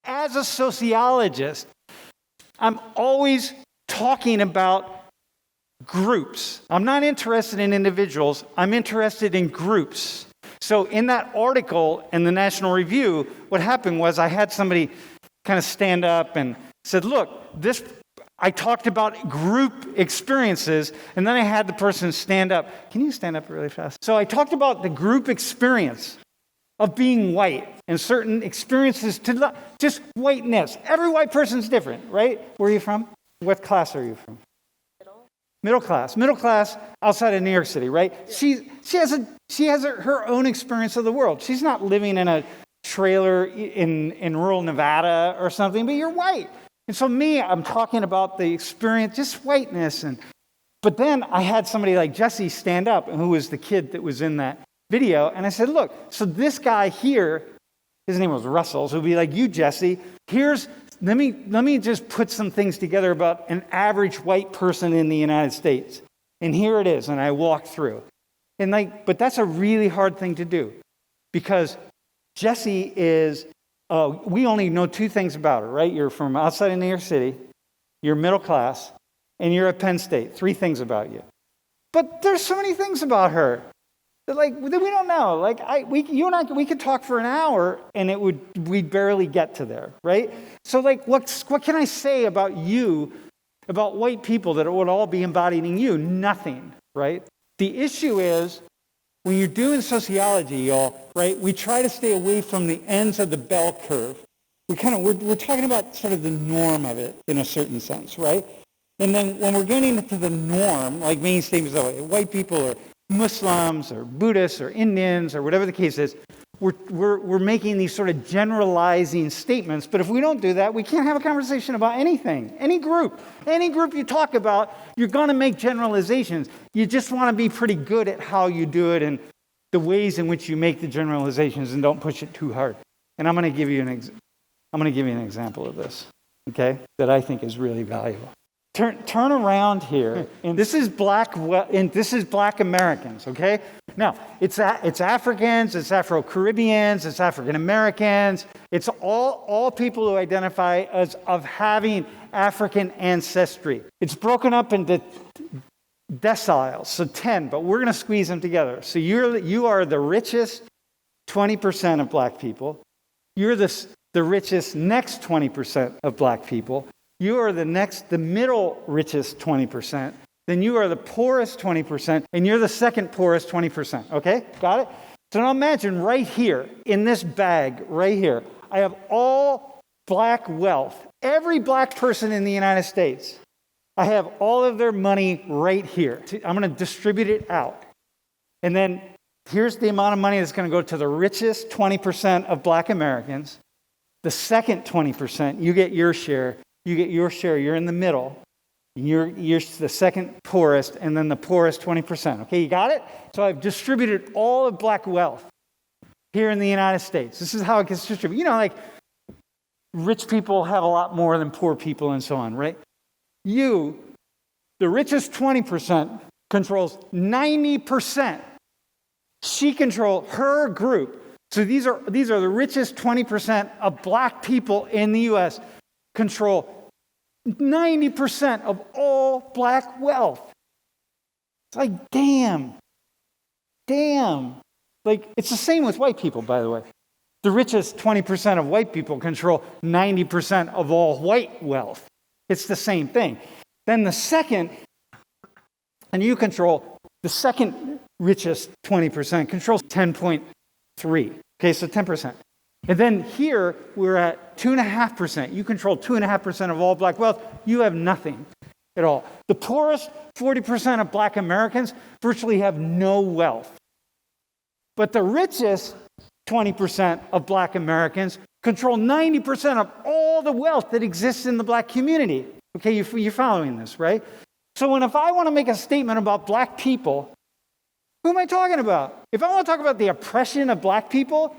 as a sociologist, I'm always talking about groups. I'm not interested in individuals. I'm interested in groups. So in that article in the National Review, what happened was I had somebody kind of stand up and said, look, I talked about group experiences, and then I had the person stand up. Can you stand up really fast? So I talked about the group experience of being white and certain experiences to just whiteness. Every white person's different, right? Where are you from? What class are you from? Middle class outside of New York City, right? She has her own experience of the world. She's not living in a trailer in rural Nevada or something, but you're white. And so I'm talking about the experience, just whiteness. But then I had somebody like Jesse stand up, who was the kid that was in that video, and I said, look, so this guy here, his name was Russell, so he'd be like, you, Jesse, let me just put some things together about an average white person in the United States. And here it is, and I walked through. But that's a really hard thing to do, because Jesse we only know two things about her, right? You're from outside of New York City, you're middle class, and you're at Penn State. 3 things about you. But there's so many things about her that we don't know. You and I, we could talk for an hour, and we'd barely get to there, right? So what can I say about you, about white people that would all be embodying you? Nothing, right? The issue is, when you're doing sociology, y'all, right, we try to stay away from the ends of the bell curve. We're talking about sort of the norm of it in a certain sense, right? And then when we're getting into the norm, like main statements that white people are Muslims or Buddhists or Indians or whatever the case is, we're making these sort of generalizing statements. But if we don't do that, we can't have a conversation about anything. Any group you talk about, you're going to make generalizations. You just want to be pretty good at how you do it and the ways in which you make the generalizations, and don't push it too hard. And I'm going to give you an example of this, okay, that I think is really valuable. Turn around here, and this is black Americans, okay? Now, it's Africans, it's Afro-Caribbeans, it's African Americans, it's all people who identify as of having African ancestry. It's broken up into deciles, so 10, but we're going to squeeze them together. So you are the richest 20% of black people. You're the richest next 20% of black people. You are the middle richest 20%. Then you are the poorest 20%, and you're the second poorest 20%. Okay? Got it? So now imagine right here, in this bag right here, I have all black wealth. Every black person in the United States, I have all of their money right here. I'm going to distribute it out. And then here's the amount of money that's going to go to the richest 20% of black Americans. The second 20%, you get your share. You get your share. You're in the middle. You're the second poorest, and then the poorest 20%. Okay, you got it? So I've distributed all of black wealth here in the United States. This is how it gets distributed. You know, like rich people have a lot more than poor people and so on, right? You, the richest 20%, controls 90%. She controls her group. So these are the richest 20% of black people in the U.S. control 90% of all black wealth. It's like, damn. Like, it's the same with white people, by the way. The richest 20% of white people control 90% of all white wealth. It's the same thing. Then the second, and you control the second richest 20%, controls 10.3. Okay, so 10%. And then here, we're at 2.5%. You control 2.5% of all black wealth. You have nothing at all. The poorest 40% of black Americans virtually have no wealth. But the richest 20% of black Americans control 90% of all the wealth that exists in the black community. Okay, you're following this, right? So if I want to make a statement about black people, who am I talking about? If I want to talk about the oppression of black people,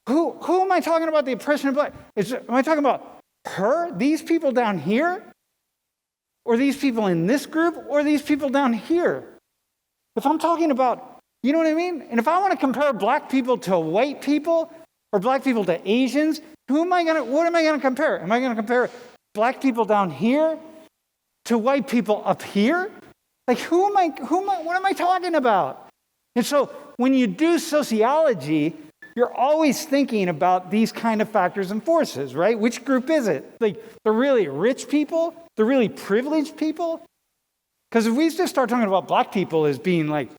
who am I talking about the oppression of black? Am I talking about her, these people down here? Or these people in this group? Or these people down here? If I'm talking about, you know what I mean? And if I want to compare black people to white people, Or black people to Asians? What am I going to compare? Am I going to compare black people down here to white people up here? Like, what am I talking about? And so when you do sociology, you're always thinking about these kind of factors and forces, right? Which group is it? Like the really rich people? The really privileged people? Because if we just start talking about black people as being like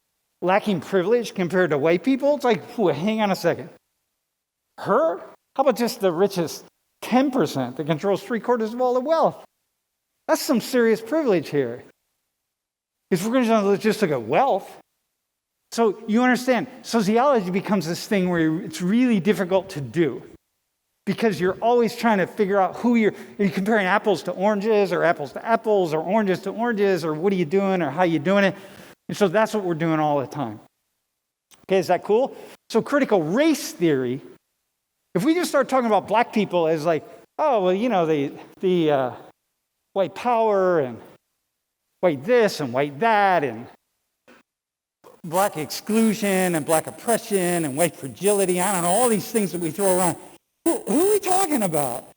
lacking privilege compared to white people, it's like, hang on a second. Her? How about just the richest 10% that controls 3/4 of all the wealth? That's some serious privilege here. If we're going to just look at wealth, so you understand, sociology becomes this thing where it's really difficult to do because you're always trying to figure out are you comparing apples to oranges or apples to apples or oranges to oranges or what are you doing or how you doing it? And so that's what we're doing all the time. Okay, is that cool? So critical race theory, if we just start talking about black people as like, oh, well, the white power and white this and white that and black exclusion and black oppression and white fragility, I don't know, all these things that we throw around. Who are we talking about?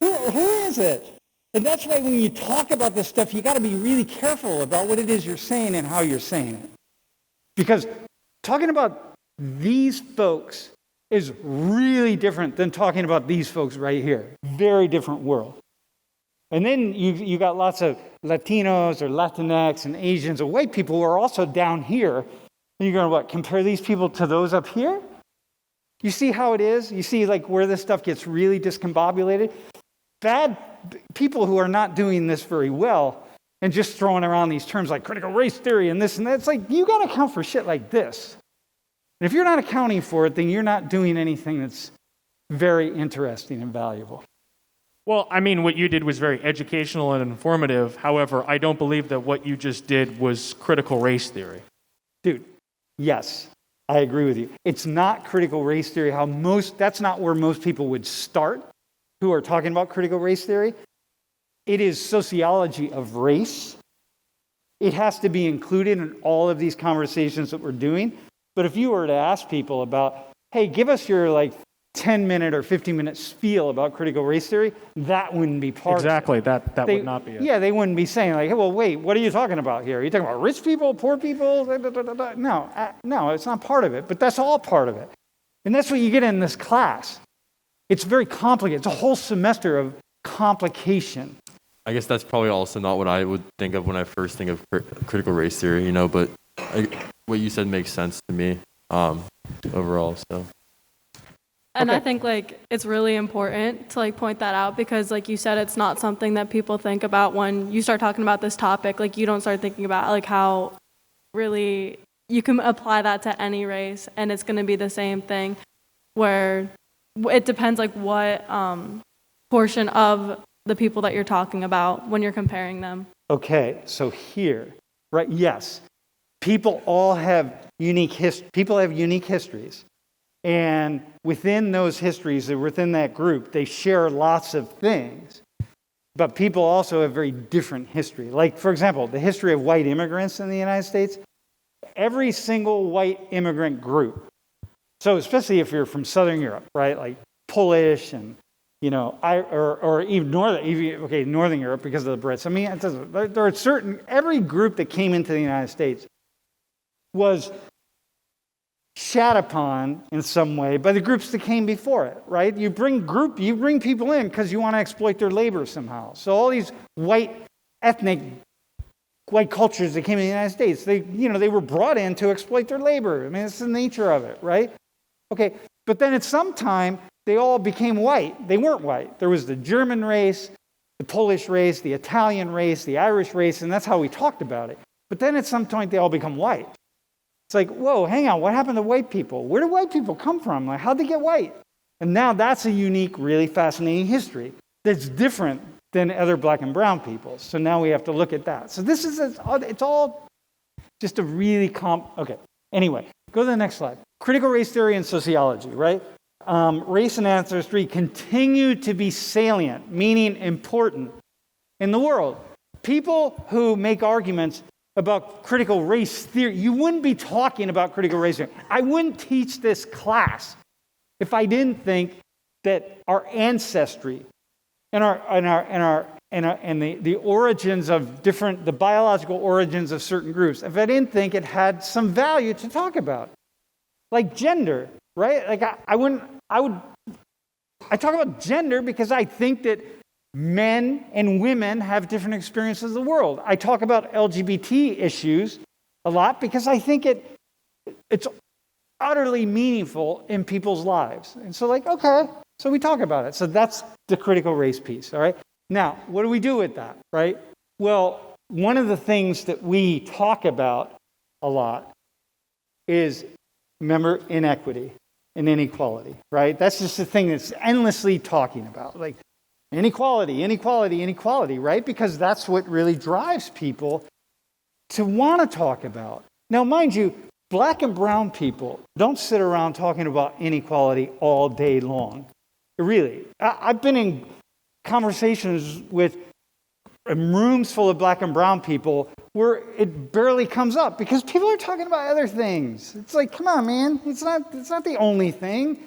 Who is it? And that's why when you talk about this stuff, you got to be really careful about what it is you're saying and how you're saying it. Because talking about these folks is really different than talking about these folks right here. Very different world. And then you got lots of Latinos or Latinx and Asians or white people who are also down here. And you're going to compare these people to those up here? You see how it is? You see like where this stuff gets really discombobulated? Bad people who are not doing this very well and just throwing around these terms like critical race theory and this and that. It's like, you got to account for shit like this. And if you're not accounting for it, then you're not doing anything that's very interesting and valuable. Well, I mean, what you did was very educational and informative. However, I don't believe that what you just did was critical race theory. Dude, yes, I agree with you. It's not critical race theory. That's not where most people would start who are talking about critical race theory. It is sociology of race. It has to be included in all of these conversations that we're doing. But if you were to ask people about, hey, give us your 10-minute or 15-minute spiel about critical race theory, that wouldn't be part exactly. of it. That would not be it. Yeah, they wouldn't be saying hey, well, wait, what are you talking about here? Are you talking about rich people, poor people? No, it's not part of it, but that's all part of it. And that's what you get in this class. It's very complicated. It's a whole semester of complication. I guess that's probably also not what I would think of when I first think of critical race theory, but what you said makes sense to me overall, so. And okay. I think it's really important to point that out because like you said, it's not something that people think about when you start talking about this topic. You don't start thinking about how really you can apply that to any race and it's going to be the same thing where it depends what portion of the people that you're talking about when you're comparing them. Okay, so here, right, yes, people all have unique histories. And within those histories, within that group, they share lots of things. But people also have very different history. For example, the history of white immigrants in the United States, every single white immigrant group, so especially if you're from Southern Europe, right, like Polish and, or even Northern Europe because of the Brits. I mean, there are every group that came into the United States was shat upon in some way by the groups that came before it, right? You bring people in because you want to exploit their labor somehow. So all these ethnic white cultures that came in the United States, they were brought in to exploit their labor. I mean, it's the nature of it, right? Okay, but then at some time, they all became white. They weren't white. There was the German race, the Polish race, the Italian race, the Irish race, and that's how we talked about it. But then at some point, they all become white. It's like, whoa, hang on, what happened to white people? Where did white people come from? How'd they get white? And now that's a unique, really fascinating history that's different than other black and brown people. So now we have to look at that. So it's all just a really okay. Anyway, go to the next slide. Critical race theory and sociology, right? Race and ancestry continue to be salient, meaning important in the world. People who make arguments about critical race theory, you wouldn't be talking about critical race theory. I wouldn't teach this class if I didn't think that our ancestry and the origins of the biological origins of certain groups, if I didn't think it had some value to talk about, like gender, right? Like I talk about gender because I think that men and women have different experiences of the world. I talk about LGBT issues a lot because I think it's utterly meaningful in people's lives. And so okay, so we talk about it. So that's the critical race piece, all right? Now, what do we do with that, right? Well, one of the things that we talk about a lot is, remember, inequity and inequality, right? That's just the thing that's endlessly talking about, like inequality, inequality, inequality, right? Because that's what really drives people to want to talk about. Now, mind you, Black and brown people don't sit around talking about inequality all day long. Really. I've been in conversations with rooms full of Black and brown people where it barely comes up because people are talking about other things. It's like, come on, man. It's not the only thing.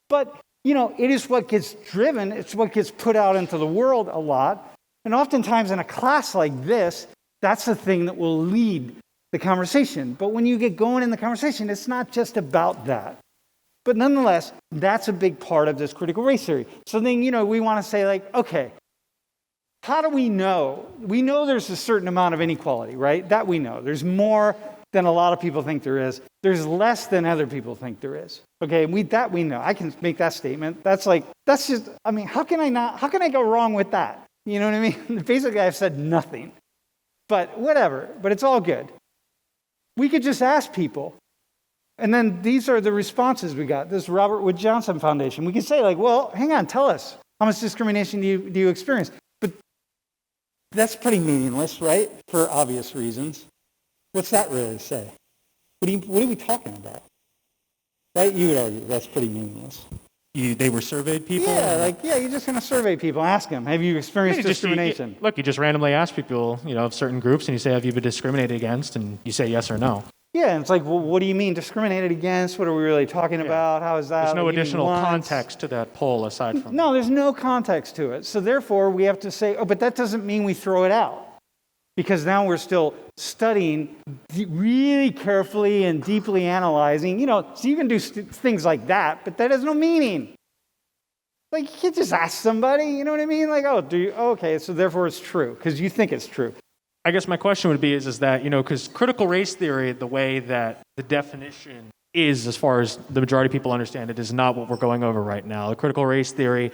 But, it is what gets driven. It's what gets put out into the world a lot. And oftentimes in a class like this, that's the thing that will lead the conversation. But when you get going in the conversation, it's not just about that. But nonetheless, that's a big part of this critical race theory. So then, we want to say okay, how do we know? We know there's a certain amount of inequality, right? That we know. There's more than a lot of people think there is. There's less than other people think there is. Okay, we know. I can make that statement. How can I go wrong with that? You know what I mean? Basically, I've said nothing. But whatever, but it's all good. We could just ask people. And then these are the responses we got. This Robert Wood Johnson Foundation. We could say well, hang on, tell us. How much discrimination do you experience? But that's pretty meaningless, right? For obvious reasons. What's that really say? What are we talking about? Right? You would argue that's pretty meaningless. They were surveyed people? Yeah, you're just going to survey people, ask them, have you experienced discrimination? You just randomly ask people, of certain groups, and you say, have you been discriminated against? And you say yes or no. Yeah, and it's like, well, what do you mean discriminated against? What are we really talking about? How is that? There's no additional context to that poll aside from... No, there's no context to it. So therefore, we have to say, but that doesn't mean we throw it out. Because now we're still studying really carefully and deeply analyzing. So you can do things like that, but that has no meaning. You can't just ask somebody, you know what I mean? Okay, so therefore it's true, because you think it's true. I guess my question would be is that, because critical race theory, the way that the definition is, as far as the majority of people understand it, is not what we're going over right now. The critical race theory,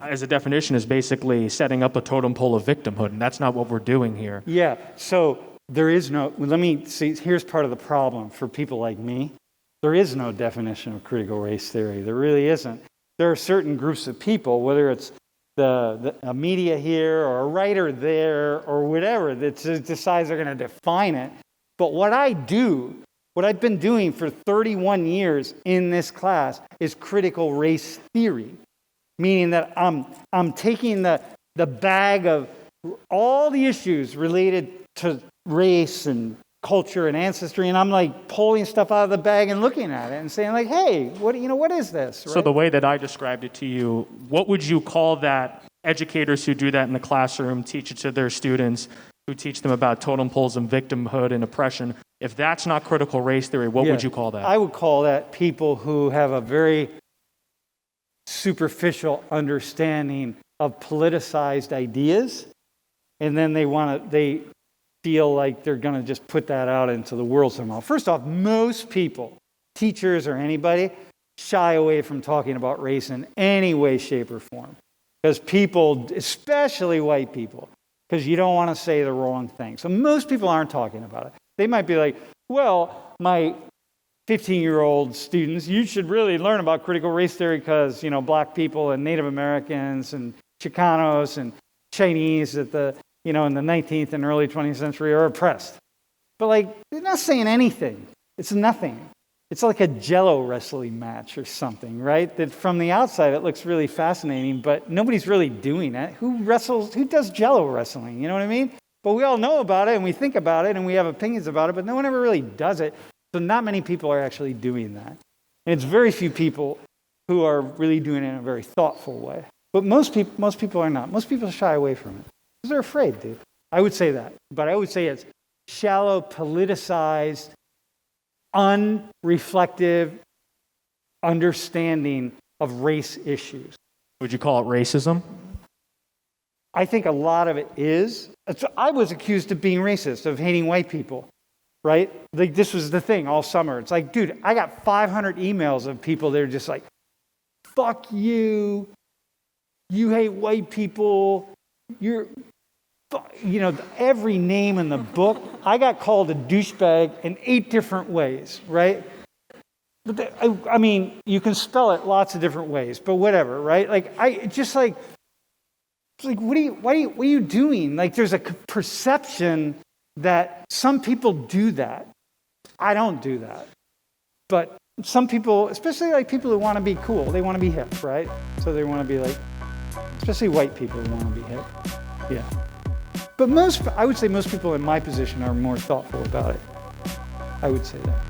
as a definition, is basically setting up a totem pole of victimhood, and that's not what we're doing here. Yeah, so there is let me see, here's part of the problem for people like me. There is no definition of critical race theory. There really isn't. There are certain groups of people, whether it's the media here or a writer there or whatever, that decides they're going to define it. But what I've been doing for 31 years in this class is critical race theory, meaning that I'm taking the bag of all the issues related to race and culture and ancestry, and I'm pulling stuff out of the bag and looking at it and saying hey, what is this? Right? So the way that I described it to you, what would you call that? Educators who do that in the classroom, teach it to their students, who teach them about totem poles and victimhood and oppression. If that's not critical race theory, what would you call that? I would call that people who have a very superficial understanding of politicized ideas, and then they feel like they're going to just put that out into the world somehow. First off, most people, teachers or anybody, shy away from talking about race in any way, shape, or form. Because people, especially white people, because you don't want to say the wrong thing. So most people aren't talking about it. They might be like, well, my 15-year-old students, you should really learn about critical race theory because, Black people and Native Americans and Chicanos and Chinese in the 19th and early 20th century are oppressed. But they're not saying anything. It's nothing. It's like a Jello wrestling match or something, right? That from the outside it looks really fascinating, but nobody's really doing it. Who does Jello wrestling? You know what I mean? But we all know about it and we think about it and we have opinions about it, but no one ever really does it. So not many people are actually doing that. And it's very few people who are really doing it in a very thoughtful way. But most people are not. Most people shy away from it because they're afraid, dude. I would say that. But I would say it's shallow, politicized, unreflective understanding of race issues. Would you call it racism? I think a lot of it is. I was accused of being racist, of hating white people, right? Like this was the thing all summer. It's like, dude, I got 500 emails of people that are just like, fuck you, you hate white people, every name in the book. I got called a douchebag in 8 different ways, right? But I mean, you can spell it lots of different ways, but whatever, right? Like, what are you doing? Like, there's a perception that some people do that. I don't do that. But some people, especially like people who want to be cool, they want to be hip, right? So they want to be like, especially white people who want to be hip. Yeah. But I would say most people in my position are more thoughtful about it. I would say that.